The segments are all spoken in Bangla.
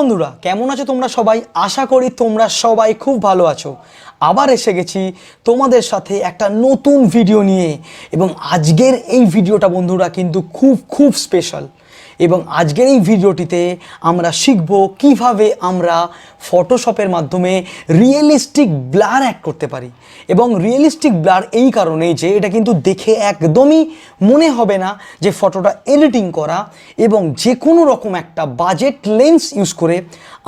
বন্ধুরা, কেমন আছো তোমরা সবাই? আশা করি তোমরা সবাই খুব ভালো আছো। আবার এসে গেছি তোমাদের সাথে একটা নতুন ভিডিও নিয়ে, এবং আজকের এই ভিডিওটা বন্ধুরা কিন্তু খুব স্পেশাল। এবং আজকের এই ভিডিওটিতে আমরা শিখব কিভাবে আমরা ফটোশপের মাধ্যমে রিয়েলিস্টিক ব্লার অ্যাড করতে পারি। এবং রিয়েলিস্টিক ব্লার এই কারণেই যে এটা কিন্তু দেখে একদমই মনে হবে না যে ফটোটা এডিটিং করা, এবং যে কোনো রকম একটা বাজেট লেন্স ইউজ করে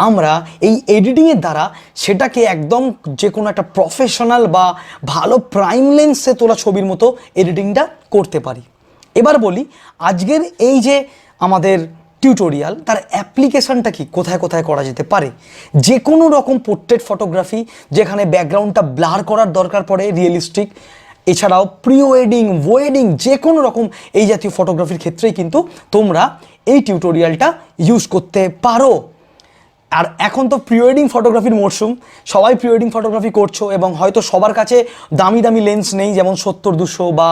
আমরা এই এডিটিংয়ের দ্বারা সেটাকে একদম যে কোনো একটা প্রফেশনাল বা ভালো প্রাইম লেন্সে তোলা ছবির মতো এডিটিংটা করতে পারি। এবার বলি, আজকের এই যে আমাদের টিউটোরিয়াল, তার অ্যাপ্লিকেশানটা কি, কোথায় কোথায় করা যেতে পারে। যে কোনো রকম পোর্ট্রেট ফটোগ্রাফি যেখানে ব্যাকগ্রাউন্ডটা ব্লার করার দরকার পড়ে রিয়েলিস্টিক, এছাড়াও প্রি ওয়েডিং, ওয়েডিং, যে কোনো রকম এই জাতীয় ফটোগ্রাফির ক্ষেত্রেই কিন্তু তোমরা এই টিউটোরিয়ালটা ইউজ করতে পারো। আর এখন তো প্রি ওয়েডিং ফটোগ্রাফির মরশুম, সবাই প্রি ওয়েডিং ফটোগ্রাফি করছো, এবং হয়তো সবার কাছে দামি দামি লেন্স নেই, যেমন 70-200 বা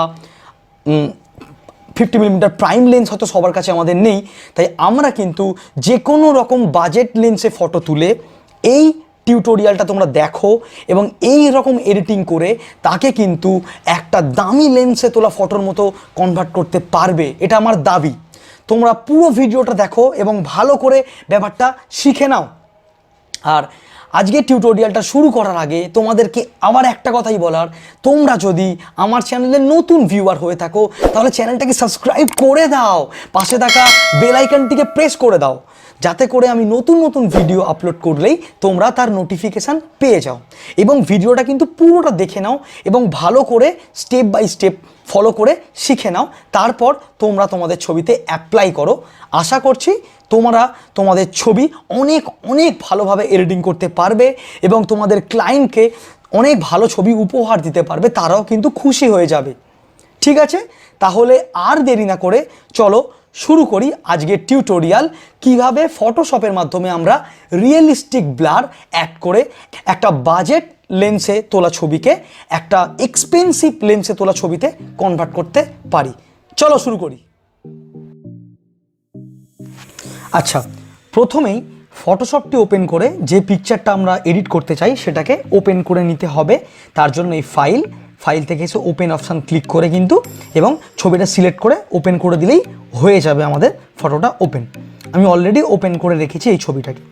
50mm প্রাইম লেন্স হয়তো সবার কাছে আমাদের নেই। তাই আমরা কিন্তু যে কোনো রকম বাজেট লেন্সে ফটো তুলে এই টিউটোরিয়ালটা তোমরা দেখো, এবং এই রকম এডিটিং করে তাকে কিন্তু একটা দামি লেন্সে তোলা ফটোর মতো কনভার্ট করতে পারবে। এটা আমার দাবি। তোমরা পুরো ভিডিওটা দেখো এবং ভালো করে ব্যাপারটা শিখে নাও। আর আজকে টিউটোরিয়ালটা শুরু করার আগে তোমাদেরকে আবার একটা কথাই বলার, তোমরা যদি আমার চ্যানেলের নতুন ভিউয়ার হয়ে থাকো তাহলে চ্যানেলটাকে সাবস্ক্রাইব করে দাও, পাশে থাকা বেল আইকনটিকে প্রেস করে দাও, যাতে করে আমি নতুন নতুন ভিডিও আপলোড করলেই তোমরা তার নোটিফিকেশান পেয়ে যাও। এবং ভিডিওটা কিন্তু পুরোটা দেখে নাও এবং ভালো করে স্টেপ বাই স্টেপ ফলো করে শিখে নাও, তারপর তোমরা তোমাদের ছবিতে অ্যাপ্লাই করো। আশা করছি তোমরা তোমাদের ছবি অনেক অনেক ভালোভাবে এডিটিং করতে পারবে এবং তোমাদের ক্লায়েন্টকে অনেক ভালো ছবি উপহার দিতে পারবে, তারাও কিন্তু খুশি হয়ে যাবে। ঠিক আছে, তাহলে আর দেরি না করে চলো শুরু করি আজকের টিউটোরিয়াল। কিভাবে ফটোশপের মাধ্যমে আমরা রিয়েলিস্টিক ব্লার অ্যাড করে একটা বাজেট লেন্সে তোলা ছবিকে একটা এক্সপেন্সিভ লেন্সে তোলা ছবিতে কনভার্ট করতে পারি। চলো শুরু করি। আচ্ছা, প্রথমেই ফটোশপটি ওপেন করে যে পিকচারটা আমরা এডিট করতে চাই সেটাকে ওপেন করে নিতে হবে। তার জন্য এই ফাইল থেকে এসে ওপেন অপশান ক্লিক করে কিন্তু, এবং ছবিটা সিলেক্ট করে ওপেন করে দিলেই হয়ে যাবে আমাদের ফটোটা ওপেন। আমি অলরেডি ওপেন করে রেখেছি এই ছবিটাকে।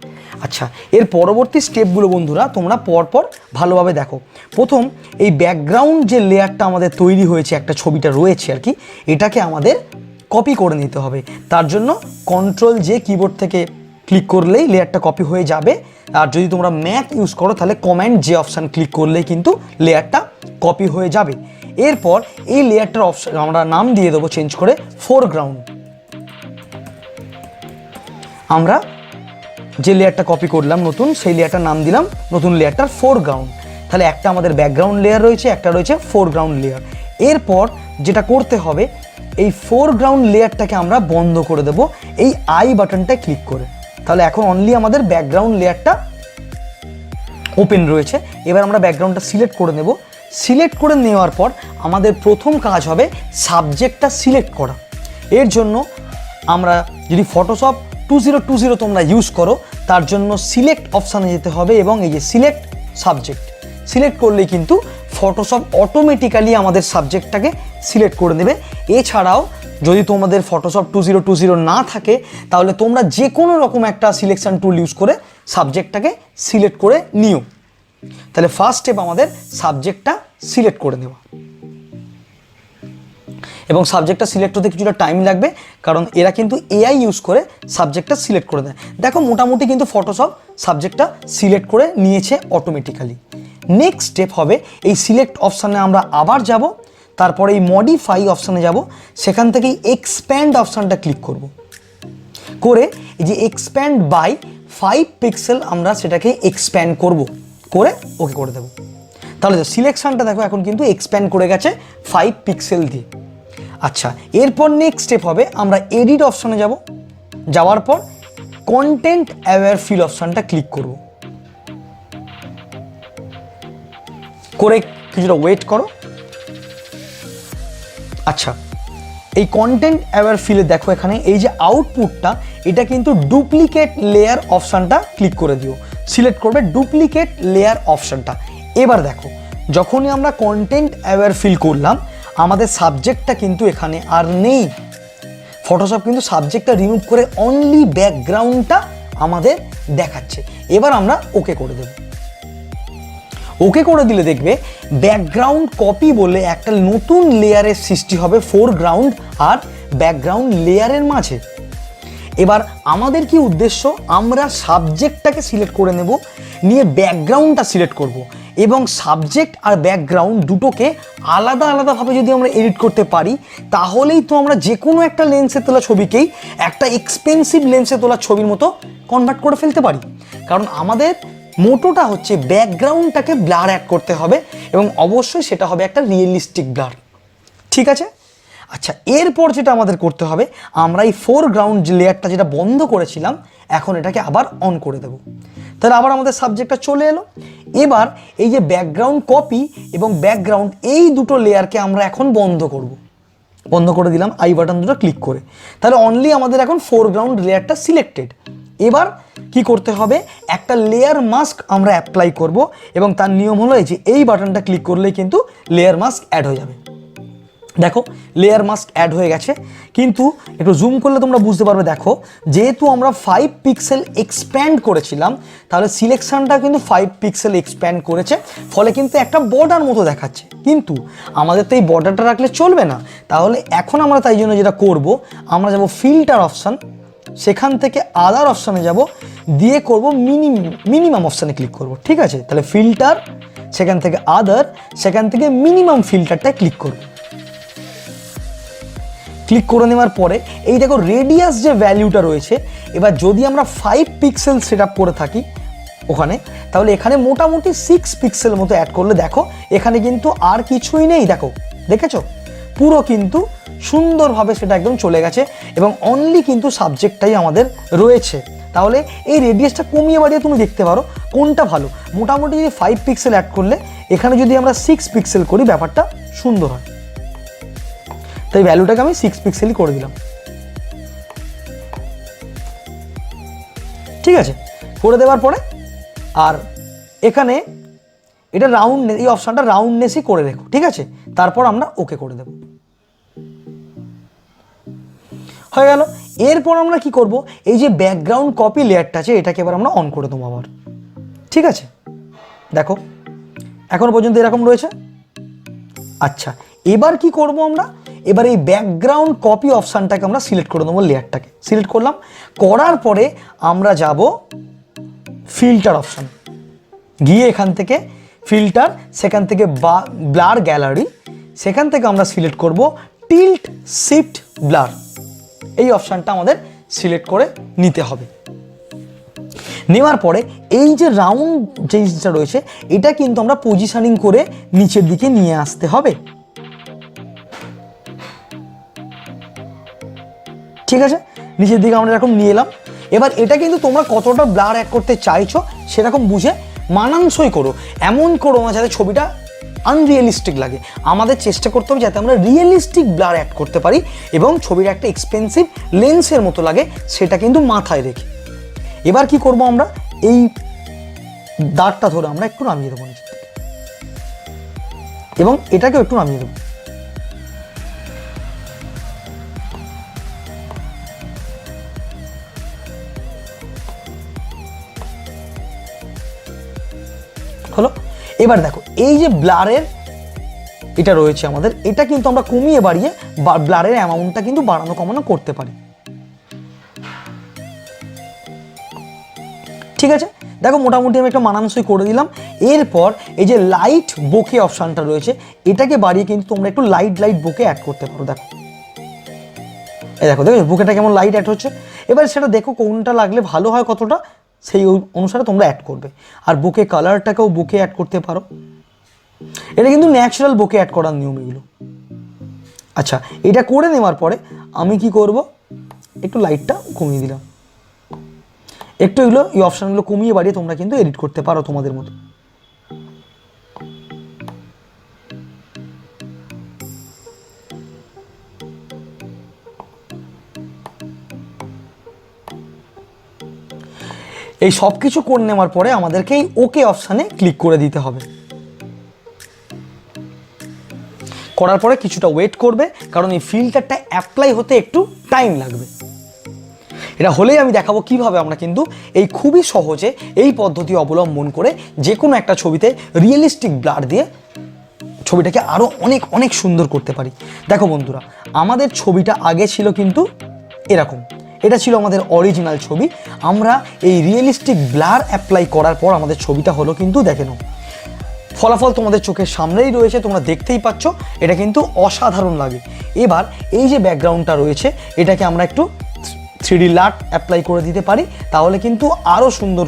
আচ্ছা, এর পরবর্তী স্টেপগুলো বন্ধুরা তোমরা পরপর ভালোভাবে দেখো। প্রথম এই ব্যাকগ্রাউন্ড যে লেয়ারটা আমাদের তৈরি হয়েছে, একটা ছবিটা রয়েছে আর কি, এটাকে আমাদের কপি করে নিতে হবে। তার জন্য Ctrl+J কিবোর্ড থেকে ক্লিক করলেই লেয়ারটা কপি হয়ে যাবে। আর যদি তোমরা ম্যাক ইউজ করো তাহলে Command+J অপশান ক্লিক করলেই কিন্তু লেয়ারটা কপি হয়ে যাবে। এরপর এই লেয়ারটার অপশান আমরা নাম দিয়ে দেবো চেঞ্জ করে ফোরগ্রাউন্ড। আমরা যে লেয়ারটা কপি করলাম নতুন, সেই লেয়ারটার নাম দিলাম নতুন লেয়ারটার ফোরগ্রাউন্ড। তাহলে একটা আমাদের ব্যাকগ্রাউন্ড লেয়ার রয়েছে, একটা রয়েছে ফোরগ্রাউন্ড লেয়ার। এরপর যেটা করতে হবে, এই ফোরগ্রাউন্ড লেয়ারটাকে আমরা বন্ধ করে দেব এই আই বাটনটা ক্লিক করে। তাহলে এখন অনলি আমাদের ব্যাকগ্রাউন্ড লেয়ারটা ওপেন রয়েছে। এবার আমরা ব্যাকগ্রাউন্ডটা সিলেক্ট করে নেব। সিলেক্ট করে নেওয়ার পর আমাদের প্রথম কাজ হবে সাবজেক্টটা সিলেক্ট করা। এর জন্য আমরা যদি ফটোশপ 2020 তোমরা ইউজ করো, তার জন্য সিলেক্ট অপশানে যেতে হবে এবং এই যে সিলেক্ট সাবজেক্ট সিলেক্ট করলেই কিন্তু ফটোশপ অটোমেটিক্যালি আমাদের সাবজেক্টটাকে সিলেক্ট করে নেবে। এছাড়াও যদি তোমাদের ফটোশপ 2020 না থাকে তাহলে তোমরা যে কোনো রকম একটা সিলেকশন টুল ইউজ করে সাবজেক্টটাকে সিলেক্ট করে নিও। তাহলে ফার্স্ট স্টেপ আমাদের সাবজেক্টটা সিলেক্ট করে নেওয়া, এবং সাবজেক্টটা সিলেক্ট হতে কিছুটা টাইম লাগবে, কারণ এরা কিন্তু এআই ইউজ করে সাবজেক্টটা সিলেক্ট করে দেয়। দেখো মোটামুটি কিন্তু ফটোশপ সাবজেক্টটা সিলেক্ট করে নিয়েছে অটোমেটিক্যালি। নেক্সট স্টেপ হবে এই সিলেক্ট অপশানে আমরা আবার যাব, তারপরে এই মডিফাই অপশানে যাব, সেখান থেকেই এক্সপ্যান্ড অপশানটা ক্লিক করব। করে এই যে এক্সপ্যান্ড বাই 5 পিক্সেল আমরা সেটাকে এক্সপ্যান্ড করব, করে ওকে করে দেব। তাহলে সিলেকশানটা দেখো এখন কিন্তু এক্সপ্যান্ড করে গেছে 5 পিক্সেল দিয়ে। আচ্ছা, এরপর নেক্সট স্টেপ হবে আমরা এডিট অপশানে যাব। যাওয়ার পর কন্টেন্ট অ্যাওয়্যার ফিল অপশানটা ক্লিক করব, করে কিছুটা ওয়েট করো। আচ্ছা, এই কন্টেন্ট অ্যাওয়্যার ফিলে দেখো এখানে এই যে আউটপুটটা, এটা কিন্তু ডুপ্লিকেট লেয়ার অপশানটা ক্লিক করে দিও, সিলেক্ট করবে ডুপ্লিকেট লেয়ার অপশানটা। এবার দেখো, যখনই আমরা কন্টেন্ট অ্যাওয়্যার ফিল করলাম, আমাদের সাবজেক্টটা কিন্তু এখানে আর নেই। ফটোশপ কিন্তু সাবজেক্টটা রিমুভ করে অনলি ব্যাকগ্রাউন্ডটা আমাদের দেখাচ্ছে। এবার আমরা ওকে করে দেব। ওকে করে দিলে দেখবে ব্যাকগ্রাউন্ড কপি বলে একটা নতুন লেয়ারের সৃষ্টি হবে ফোরগ্রাউন্ড আর ব্যাকগ্রাউন্ড লেয়ারের মাঝে। এবার আমাদের কি উদ্দেশ্য, আমরা সাবজেক্টটাকে সিলেক্ট করে নেব, নিয়ে ব্যাকগ্রাউন্ডটা সিলেক্ট করব, এবং সাবজেক্ট আর ব্যাকগ্রাউন্ড দুটোকে আলাদা আলাদাভাবে যদি আমরা এডিট করতে পারি, তাহলেই তো আমরা যে কোনো একটা লেন্সে তোলা ছবিকেই একটা এক্সপেন্সিভ লেন্সে তোলা ছবির মতো কনভার্ট করে ফেলতে পারি। কারণ আমাদের মোটোটা হচ্ছে ব্যাকগ্রাউন্ডটাকে ব্লার অ্যাড করতে হবে, এবং অবশ্যই সেটা হবে একটা রিয়েলিস্টিক ব্লার। ঠিক আছে? আচ্ছা, এরপর যেটা আমাদের করতে হবে, আমরা এই ফোরগ্রাউন্ড লেয়ারটা যেটা বন্ধ করেছিলাম, এখন এটাকে আবার অন করে দেব। তাহলে আবার আমাদের সাবজেক্টটা চলে এলো। এবার এই যে ব্যাকগ্রাউন্ড কপি এবং ব্যাকগ্রাউন্ড, এই দুটো লেয়ারকে আমরা এখন বন্ধ করব। বন্ধ করে দিলাম আই বাটন দুটো ক্লিক করে। তাহলে অনলি আমাদের এখন ফোরগ্রাউন্ড লেয়ারটা সিলেক্টেড। এবার কি করতে হবে, একটা লেয়ার মাস্ক আমরা অ্যাপ্লাই করব, এবং তার নিয়ম হলো এই যে এই বাটনটা ক্লিক করলেই কিন্তু লেয়ার মাস্ক অ্যাড হয়ে যাবে। দেখো লেয়ার মাস্ক অ্যাড হয়ে গেছে, কিন্তু একটু জুম করলে তোমরা বুঝতে পারবে। দেখো, যেহেতু আমরা 5 পিক্সেল এক্সপ্যান্ড করেছিলাম, তাহলে সিলেকশনটা কিন্তু 5 পিক্সেল এক্সপ্যান্ড করেছে, ফলে কিন্তু একটা বর্ডার মতো দেখাচ্ছে। কিন্তু আমাদের তো এই বর্ডারটা রাখলে চলবে না। তাহলে এখন আমরা তাই জন্য যেটা করব, আমরা যাব ফিল্টার অপশান, সেখান থেকে আদার অপশানে যাব, দিয়ে করব মিনিমাম অপশানে ক্লিক করব। ঠিক আছে? তাহলে ফিল্টার, সেখান থেকে আদার, সেখান থেকে মিনিমাম ফিল্টারটা ক্লিক করব। ক্লিক করে নেওয়ার পরে এই দেখো রেডিয়াস যে ভ্যালুটা রয়েছে, এবার যদি আমরা 5 পিক্সেল সেট আপ করে থাকি ওখানে, তাহলে এখানে মোটামুটি 6 পিক্সেল মতো অ্যাড করলে দেখো এখানে কিন্তু আর কিছুই নেই। দেখো, দেখেছো? পুরো কিন্তু সুন্দরভাবে সেটা একদম চলে গেছে, এবং অনলি কিন্তু সাবজেক্টটাই আমাদের রয়েছে। তাহলে এই রেডিয়াসটা কমিয়ে বাড়িয়ে তুমি দেখতে পারো কোনটা ভালো। মোটামুটি যদি 5 পিক্সেল অ্যাড করলে, এখানে যদি আমরা 6 পিক্সেল করি, ব্যাপারটা সুন্দর হয়। তাই ভ্যালুটাকে আমি 6 পিক্সেলই করে দিলাম। ঠিক আছে? করে দেওয়ার পরে আর এখানে এটা রাউন্ড, এই অপশনটা রাউন্ডনেসই করে রেখো। ঠিক আছে? তারপর আমরা ওকে করে দেব। হয়ে গেল। এরপর আমরা কি করব, এই যে ব্যাকগ্রাউন্ড কপি লেয়ারটা আছে, এটাকে এবার আমরা অন করে দেবো আবার। ঠিক আছে? দেখো এখনো পর্যন্ত এরকম রয়েছে। আচ্ছা, এবার কি করব আমরা, এবার এই ব্যাকগ্রাউন্ড কপি অপশানটাকে আমরা সিলেক্ট করে দেবো, লেয়ারটাকে সিলেক্ট করলাম। করার পরে আমরা যাব ফিল্টার অপশান, গিয়ে এখান থেকে ফিল্টার, সেখান থেকে ব্লার গ্যালারি, সেখান থেকে আমরা সিলেক্ট করব টিল্ট শিফট ব্লার। এই অপশানটা আমাদের সিলেক্ট করে নিতে হবে। নেওয়ার পরে এই যে রাউন্ড যে জিনিসটা রয়েছে, এটা কিন্তু আমরা পজিশনিং করে নিচের দিকে নিয়ে আসতে হবে। ঠিক আছে? নিচের দিকে আমরা এরকম নিয়ে এলাম। এবার এটা কিন্তু তোমরা কতটা ব্লার অ্যাড করতে চাইছো সেরকম বুঝে মানানসই করো, এমন করো না যাতে ছবিটা আনরিয়েলিস্টিক লাগে। আমাদের চেষ্টা করতে হবে যাতে আমরা রিয়েলিস্টিক ব্লার অ্যাড করতে পারি, এবং ছবিটা একটা এক্সপেন্সিভ লেন্সের মতো লাগে, সেটা কিন্তু মাথায় রেখে। এবার কি করব, আমরা এই দাগটা ধরে আমরা একটু নামিয়ে দেবো নিচের দিকে, এবং এটাকেও একটু নামিয়ে দেবো। হলো। এবার দেখো এই যে ব্লারের এটা রয়েছে আমাদের, এটা কিন্তু আমরা কমিয়ে বাড়িয়ে ব্লারের অ্যামাউন্টটা কিন্তু বাড়ানো কমানো করতে পারি। ঠিক আছে? দেখো মোটামুটি আমি একটা মানানসই করে দিলাম। এরপর এই যে লাইট বোকে অপশানটা রয়েছে, এটাকে বাড়িয়ে কিন্তু তোমরা একটু লাইট বোকে অ্যাড করতে পারো। দেখো এই দেখো, দেখো বোকেটা কেমন লাইট অ্যাড হচ্ছে। এবার সেটা দেখো কোনটা লাগলে ভালো হয়, কতটা, সেই অনুসারে তোমরা অ্যাড করবে। আর বুকে কালারটাকেও বুকে অ্যাড করতে পারো। এটা কিন্তু ন্যাচারাল বুকে অ্যাড করার নিয়ম এগুলো। আচ্ছা, এটা করে নেওয়ার পরে আমি কি করব, একটু লাইটটা কমিয়ে দিলাম। একটু এগুলো এই অপশানগুলো কমিয়ে বাড়িয়ে তোমরা কিন্তু এডিট করতে পারো তোমাদের মতো। এই সব কিছু করে নেওয়ার পরে আমাদেরকে এই ওকে অপশানে ক্লিক করে দিতে হবে। করার পরে কিছুটা ওয়েট করবে, কারণ এই ফিল্টারটা অ্যাপ্লাই হতে একটু টাইম লাগবে। এটা হলেই আমি দেখাবো কিভাবে আমরা কিন্তু এই খুবই সহজে এই পদ্ধতি অবলম্বন করে যে কোনো একটা ছবিতে রিয়েলিস্টিক ব্লার দিয়ে ছবিটাকে আরও অনেক অনেক সুন্দর করতে পারি। দেখো বন্ধুরা, আমাদের ছবিটা আগে ছিল কিন্তু এরকম, এটা ছিল আমাদের অরিজিনাল ছবি। আমরা এই রিয়েলিস্টিক ব্লার অ্যাপ্লাই করার পর আমাদের ছবিটা হলো কিন্তু দেখে নাও, ফলাফল তোমাদের চোখের সামনেই রয়েছে, তোমরা দেখতেই পাচ্ছ, এটা কিন্তু অসাধারণ লাগে। এবার এই যে ব্যাকগ্রাউন্ডটা রয়েছে এটাকে আমরা একটু 3D লাট অ্যাপ্লাই করে দিতে পারি, তাহলে কিন্তু আরও সুন্দর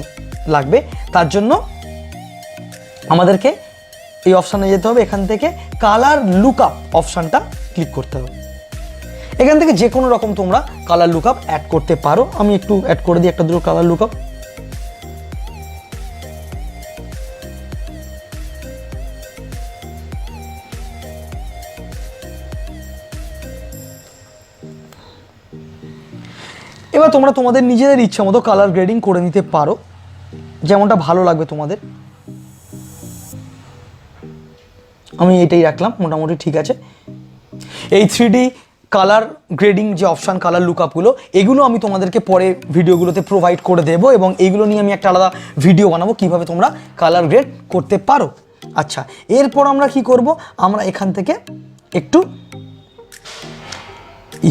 লাগবে। তার জন্য আমাদেরকে এই অপশানে যেতে হবে, এখান থেকে কালার লুকআপ অপশানটা ক্লিক করতে হবে। এখান থেকে যে কোনো রকম তোমরা কালার লুকআপ অ্যাড করতে পারো। আমি একটু অ্যাড করে দিই একটা দুটো কালার লুকআপ। এবার তোমরা তোমাদের নিজেদের ইচ্ছা মতো কালার গ্রেডিং করে নিতে পারো, যেমনটা ভালো লাগবে তোমাদের। আমি এটাই রাখলাম, মোটামুটি ঠিক আছে। এই 3D কালার গ্রেডিং যে অপশান, কালার লুকআপগুলো, এগুলো আমি তোমাদেরকে পরে ভিডিওগুলোতে প্রোভাইড করে দেবো, এবং এইগুলো নিয়ে আমি একটা আলাদা ভিডিও বানাবো কিভাবে তোমরা কালার গ্রেড করতে পারো। আচ্ছা, এরপর আমরা কি করব, আমরা এখান থেকে একটু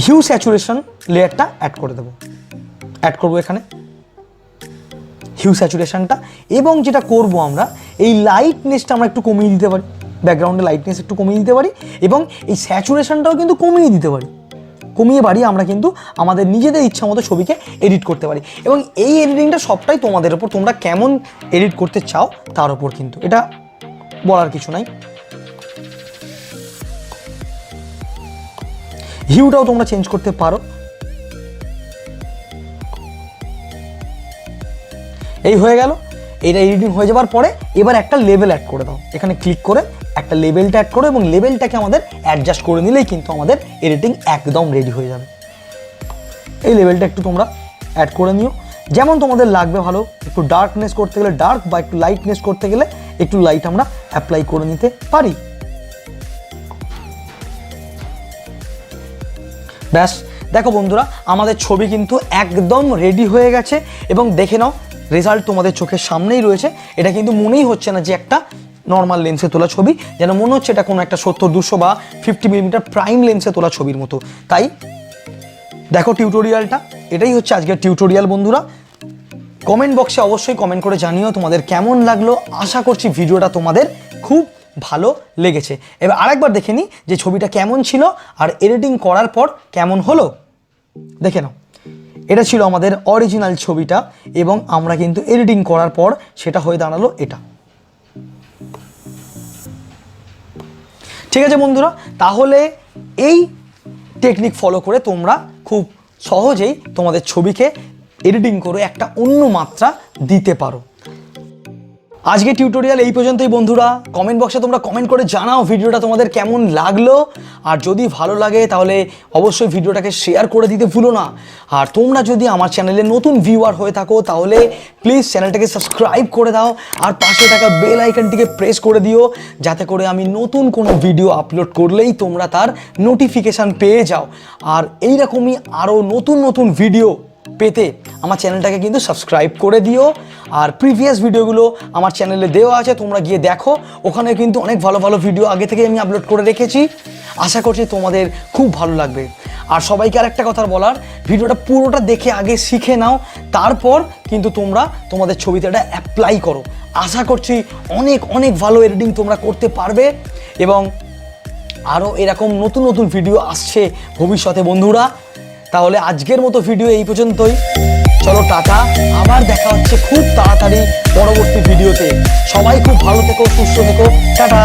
হিউ স্যাচুরেশন লেয়ারটা অ্যাড করে দেবো। অ্যাড করবো এখানে হিউ স্যাচুরেশনটা, এবং যেটা করব আমরা এই লাইটনেসটা আমরা একটু কমিয়ে দিতে পারি, ব্যাকগ্রাউন্ডে লাইটনেস একটু কমিয়ে দিতে পারি, এবং এই স্যাচুরেশনটাও কিন্তু কমিয়ে দিতে পারি। কমিয়ে বাড়িয়ে আমরা কিন্তু আমাদের নিজেদের ইচ্ছা মতো ছবিকে এডিট করতে পারি, এবং এই এডিটিংটা সবটাই তোমাদের ওপর, তোমরা কেমন এডিট করতে চাও তার ওপর, কিন্তু এটা বলার কিছু নাই। হিউটাও তোমরা চেঞ্জ করতে পারো। এই হয়ে গেল, এটা এডিটিং হয়ে যাওয়ার পরে এবার একটা লেভেল অ্যাড করে দাও। এখানে ক্লিক করে একটা লেভেলটা অ্যাড করো, এবং লেভেলটাকে আমাদের অ্যাডজাস্ট করে নিলেই কিন্তু আমাদের এডিটিং একদম রেডি হয়ে যাবে। এই লেভেলটা একটু তোমরা অ্যাড করে নিও, যেমন তোমাদের লাগবে ভালো। একটু ডার্কনেস করতে গেলে ডার্ক, বা একটু লাইটনেস করতে গেলে একটু লাইট আমরা অ্যাপ্লাই করে নিতে পারি। ব্যাস, দেখো বন্ধুরা, আমাদের ছবি কিন্তু একদম রেডি হয়ে গেছে, এবং দেখে নাও রেজাল্ট তোমাদের চোখের সামনেই রয়েছে। এটা কিন্তু মনেই হচ্ছে না যে একটা নর্মাল লেন্সে তোলা ছবি, যেন মনে হচ্ছে এটা কোনো একটা 70-200 বা 50mm প্রাইম লেন্সে তোলা ছবির মতো। তাই দেখো টিউটোরিয়ালটা, এটাই হচ্ছে আজকের টিউটোরিয়াল বন্ধুরা। কমেন্ট বক্সে অবশ্যই কমেন্ট করে জানিও তোমাদের কেমন লাগলো। আশা করছি ভিডিওটা তোমাদের খুব ভালো লেগেছে। এবার আরেকবার দেখে নিই যে ছবিটা কেমন ছিল আর এডিটিং করার পর কেমন হলো। দেখে নাও, এটা ছিল আমাদের অরিজিনাল ছবিটা, এবং আমরা কিন্তু এডিটিং করার পর সেটা হয়ে দাঁড়ালো এটা। ঠিক আছে বন্ধুরা, তাহলে এই টেকনিক ফলো করে তোমরা খুব সহজেই তোমাদের ছবিকে এডিটিং করে একটা অন্য মাত্রা দিতে পারো। আজকে টিউটোরিয়াল এই পর্যন্তই বন্ধুরা। কমেন্ট বক্সে তোমরা কমেন্ট করে জানাও ভিডিওটা তোমাদের কেমন লাগলো, আর যদি ভালো লাগে তাহলে অবশ্যই ভিডিওটাকে শেয়ার করে দিতে ভুলো না। আর তোমরা যদি আমার চ্যানেলে নতুন ভিউয়ার হয়ে থাকো তাহলে প্লিজ চ্যানেলটাকে সাবস্ক্রাইব করে দাও, আর পাশে থাকা বেল আইকনটিকে প্রেস করে দিও, যাতে করে আমি নতুন কোনো ভিডিও আপলোড করলেই তোমরা তার নোটিফিকেশান পেয়ে যাও। আর এইরকমই আরও নতুন নতুন ভিডিও পেতে আমার চ্যানেলটাকে কিন্তু সাবস্ক্রাইব করে দিও। আর প্রিভিয়াস ভিডিওগুলো আমার চ্যানেলে দেওয়া আছে, তোমরা গিয়ে দেখো, ওখানে কিন্তু অনেক ভালো ভালো ভিডিও আগে থেকে আমি আপলোড করে রেখেছি। আশা করছি তোমাদের খুব ভালো লাগবে। আর সবাইকে আরেকটা কথা বলার, ভিডিওটা পুরোটা দেখে আগে শিখে নাও, তারপর কিন্তু তোমরা তোমাদের ছবিতে এটা অ্যাপ্লাই করো। আশা করছি অনেক অনেক ভালো এডিটিং তোমরা করতে পারবে, এবং আরও এরকম নতুন নতুন ভিডিও আসছে ভবিষ্যতে বন্ধুরা। তাহলে আজকের মতো ভিডিও এই পর্যন্তই। চলো টাটা, আবার দেখা হচ্ছে খুব তাড়াতাড়ি পরবর্তী ভিডিওতে। সবাই খুব ভালো থেকো, সুস্থ থেকো, টাটা।